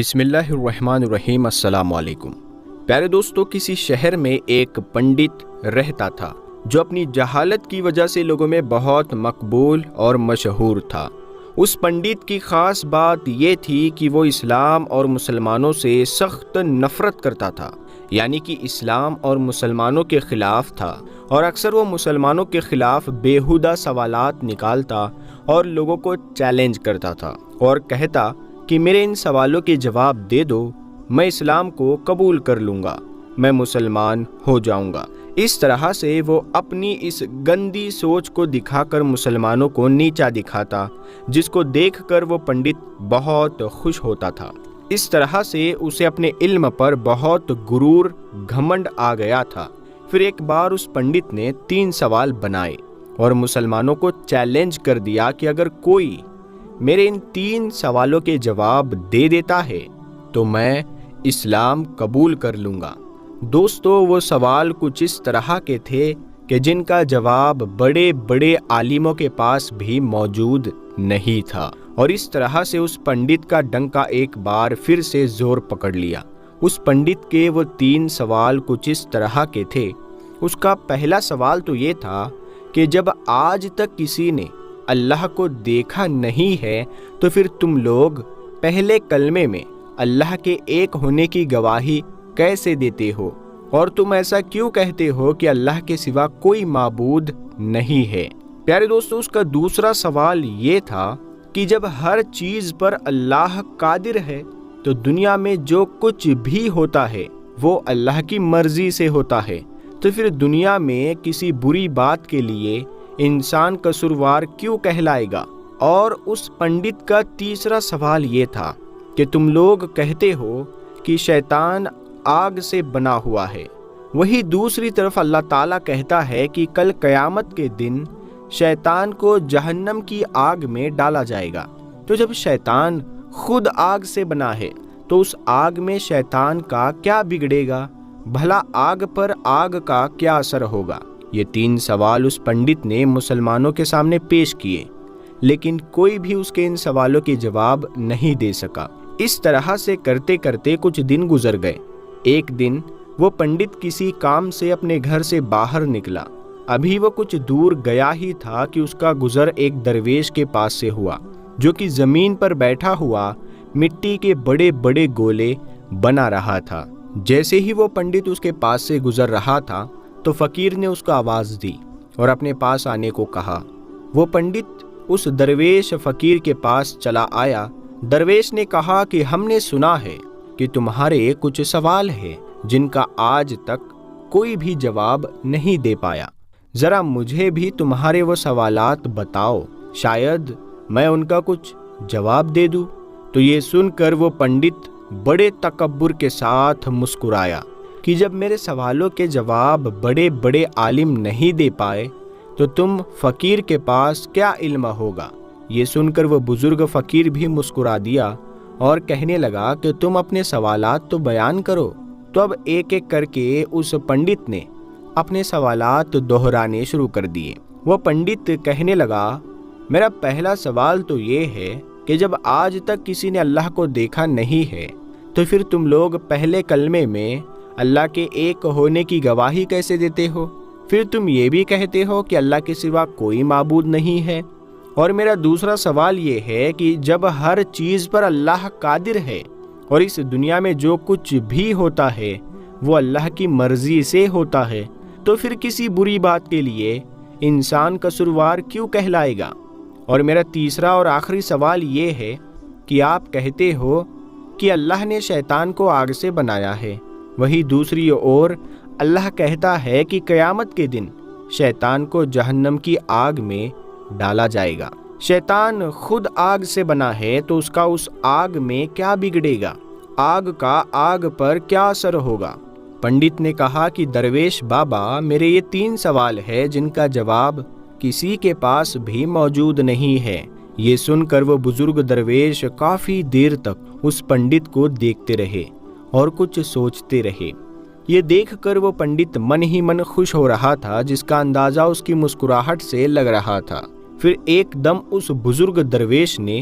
بسم اللہ الرحمن الرحیم۔ السلام علیکم پیارے دوستو، کسی شہر میں ایک پنڈت رہتا تھا جو اپنی جہالت کی وجہ سے لوگوں میں بہت مقبول اور مشہور تھا۔ اس پنڈت کی خاص بات یہ تھی کہ وہ اسلام اور مسلمانوں سے سخت نفرت کرتا تھا، یعنی کہ اسلام اور مسلمانوں کے خلاف تھا، اور اکثر وہ مسلمانوں کے خلاف بیہودہ سوالات نکالتا اور لوگوں کو چیلنج کرتا تھا اور کہتا کہ میرے ان سوالوں کے جواب دے دو، میں اسلام کو قبول کر لوں گا، میں مسلمان ہو جاؤں گا۔ اس طرح سے وہ اپنی اس گندی سوچ کو دکھا کر مسلمانوں کو نیچا دکھاتا، جس کو دیکھ کر وہ پنڈت بہت خوش ہوتا تھا۔ اس طرح سے اسے اپنے علم پر بہت غرور گھمنڈ آ گیا تھا۔ پھر ایک بار اس پنڈت نے 3 سوال بنائے اور مسلمانوں کو چیلنج کر دیا کہ اگر کوئی میرے ان 3 سوالوں کے جواب دے دیتا ہے تو میں اسلام قبول کر لوں گا۔ دوستو، وہ سوال کچھ اس طرح کے تھے کہ جن کا جواب بڑے بڑے عالموں کے پاس بھی موجود نہیں تھا، اور اس طرح سے اس پنڈت کا ڈنکا ایک بار پھر سے زور پکڑ لیا۔ اس پنڈت کے وہ 3 سوال کچھ اس طرح کے تھے۔ اس کا پہلا سوال تو یہ تھا کہ جب آج تک کسی نے اللہ کو دیکھا نہیں ہے تو پھر تم لوگ پہلے کلمے میں اللہ کے ایک ہونے کی گواہی کیسے دیتے ہو، اور تم ایسا کیوں کہتے ہو کہ اللہ کے سوا کوئی معبود نہیں ہے؟ پیارے دوستو، اس کا دوسرا سوال یہ تھا کہ جب ہر چیز پر اللہ قادر ہے تو دنیا میں جو کچھ بھی ہوتا ہے وہ اللہ کی مرضی سے ہوتا ہے، تو پھر دنیا میں کسی بری بات کے لیے انسان قصوروار کیوں کہلائے گا؟ اور اس پنڈت کا تیسرا سوال یہ تھا کہ تم لوگ کہتے ہو کہ شیطان آگ سے بنا ہوا ہے، وہی دوسری طرف اللہ تعالیٰ کہتا ہے کہ کل قیامت کے دن شیطان کو جہنم کی آگ میں ڈالا جائے گا۔ تو جب شیطان خود آگ سے بنا ہے تو اس آگ میں شیطان کا کیا بگڑے گا؟ بھلا آگ پر آگ کا کیا اثر ہوگا؟ یہ 3 سوال اس پنڈت نے مسلمانوں کے سامنے پیش کیے، لیکن کوئی بھی اس کے ان سوالوں کے جواب نہیں دے سکا۔ اس طرح سے کرتے کرتے کچھ دن گزر گئے۔ ایک دن وہ پنڈت کسی کام سے اپنے گھر سے باہر نکلا۔ ابھی وہ کچھ دور گیا ہی تھا کہ اس کا گزر ایک درویش کے پاس سے ہوا، جو کہ زمین پر بیٹھا ہوا مٹی کے بڑے بڑے گولے بنا رہا تھا۔ جیسے ہی وہ پنڈت اس کے پاس سے گزر رہا تھا تو فقیر نے اس کو آواز دی اور اپنے پاس آنے کو کہا۔ وہ پنڈت اس درویش فقیر کے پاس چلا آیا۔ درویش نے کہا کہ ہم نے سنا ہے کہ تمہارے کچھ سوال ہیں جن کا آج تک کوئی بھی جواب نہیں دے پایا، ذرا مجھے بھی تمہارے وہ سوالات بتاؤ، شاید میں ان کا کچھ جواب دے دوں۔ تو یہ سن کر وہ پنڈت بڑے تکبر کے ساتھ مسکرایا کہ جب میرے سوالوں کے جواب بڑے بڑے عالم نہیں دے پائے تو تم فقیر کے پاس کیا علم ہوگا؟ یہ سن کر وہ بزرگ فقیر بھی مسکرا دیا اور کہنے لگا کہ تم اپنے سوالات تو بیان کرو۔ تو اب ایک ایک کر کے اس پنڈت نے اپنے سوالات دہرانے شروع کر دیے۔ وہ پنڈت کہنے لگا، میرا پہلا سوال تو یہ ہے کہ جب آج تک کسی نے اللہ کو دیکھا نہیں ہے تو پھر تم لوگ پہلے کلمے میں اللہ کے ایک ہونے کی گواہی کیسے دیتے ہو؟ پھر تم یہ بھی کہتے ہو کہ اللہ کے سوا کوئی معبود نہیں ہے۔ اور میرا دوسرا سوال یہ ہے کہ جب ہر چیز پر اللہ قادر ہے اور اس دنیا میں جو کچھ بھی ہوتا ہے وہ اللہ کی مرضی سے ہوتا ہے، تو پھر کسی بری بات کے لیے انسان قصوروار کیوں کہلائے گا؟ اور میرا تیسرا اور آخری سوال یہ ہے کہ آپ کہتے ہو کہ اللہ نے شیطان کو آگ سے بنایا ہے، وہی دوسری اور اللہ کہتا ہے کہ قیامت کے دن شیطان کو جہنم کی آگ میں ڈالا جائے گا۔ شیطان خود آگ سے بنا ہے تو اس کا اس آگ میں کیا بگڑے گا؟ آگ کا آگ پر کیا اثر ہوگا؟ پنڈت نے کہا کہ درویش بابا، میرے یہ 3 سوال ہے جن کا جواب کسی کے پاس بھی موجود نہیں ہے۔ یہ سن کر وہ بزرگ درویش کافی دیر تک اس پنڈت کو دیکھتے رہے اور کچھ سوچتے رہے۔ یہ دیکھ کر وہ پنڈت من ہی من خوش ہو رہا تھا، جس کا اندازہ اس کی مسکراہٹ سے لگ رہا تھا۔ پھر ایک دم اس بزرگ درویش نے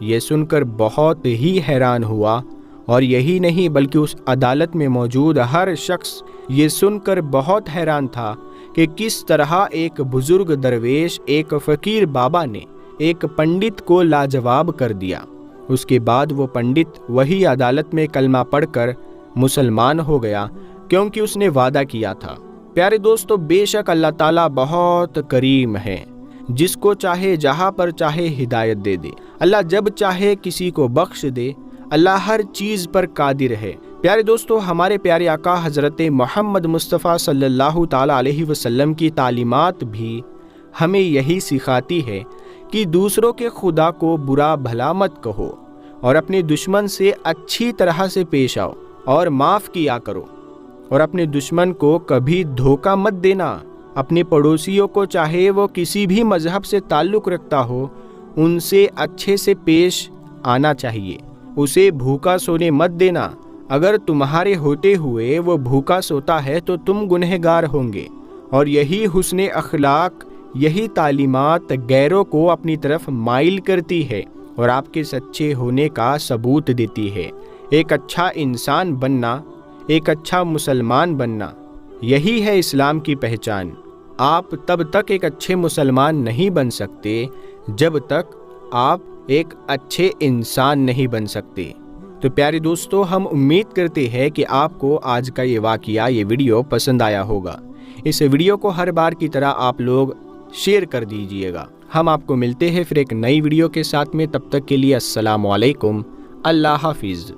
یہ سن کر بہت ہی حیران ہوا، اور یہی نہیں بلکہ اس عدالت میں موجود ہر شخص یہ سن کر بہت حیران تھا کہ کس طرح ایک بزرگ درویش، ایک فقیر بابا نے ایک پنڈت کو لاجواب کر دیا۔ اس کے بعد وہ پنڈت وہی عدالت میں کلمہ پڑھ کر مسلمان ہو گیا، کیونکہ اس نے وعدہ کیا تھا۔ پیارے دوستو، بے شک اللہ تعالیٰ بہت کریم ہے، جس کو چاہے جہاں پر چاہے ہدایت دے دے۔ اللہ جب چاہے کسی کو بخش دے۔ اللہ ہر چیز پر قادر ہے۔ پیارے دوستو، ہمارے پیارے آقا حضرت محمد مصطفیٰ صلی اللہ تعالیٰ علیہ وسلم کی تعلیمات بھی ہمیں یہی سکھاتی ہے کہ دوسروں کے خدا کو برا بھلا مت کہو، اور اپنے دشمن سے اچھی طرح سے پیش آؤ اور معاف کیا کرو، اور اپنے دشمن کو کبھی دھوکہ مت دینا۔ اپنے پڑوسیوں کو، چاہے وہ کسی بھی مذہب سے تعلق رکھتا ہو، ان سے اچھے سے پیش آنا چاہیے۔ اسے بھوکا سونے مت دینا۔ اگر تمہارے ہوتے ہوئے وہ بھوکا سوتا ہے تو تم گنہگار ہوں گے۔ اور یہی حسن اخلاق، یہی تعلیمات غیروں کو اپنی طرف مائل کرتی ہے اور آپ کے سچے ہونے کا ثبوت دیتی ہے۔ ایک اچھا انسان بننا، ایک اچھا مسلمان بننا، یہی ہے اسلام کی پہچان۔ آپ تب تک ایک اچھے مسلمان نہیں بن سکتے جب تک آپ ایک اچھے انسان نہیں بن سکتے۔ تو پیارے دوستو، ہم امید کرتے ہیں کہ آپ کو آج کا یہ واقعہ، یہ ویڈیو پسند آیا ہوگا۔ اس ویڈیو کو ہر بار کی طرح آپ لوگ شیئر کر دیجئے گا۔ ہم آپ کو ملتے ہیں پھر ایک نئی ویڈیو کے ساتھ میں، تب تک کے لیے السلام علیکم، اللہ حافظ۔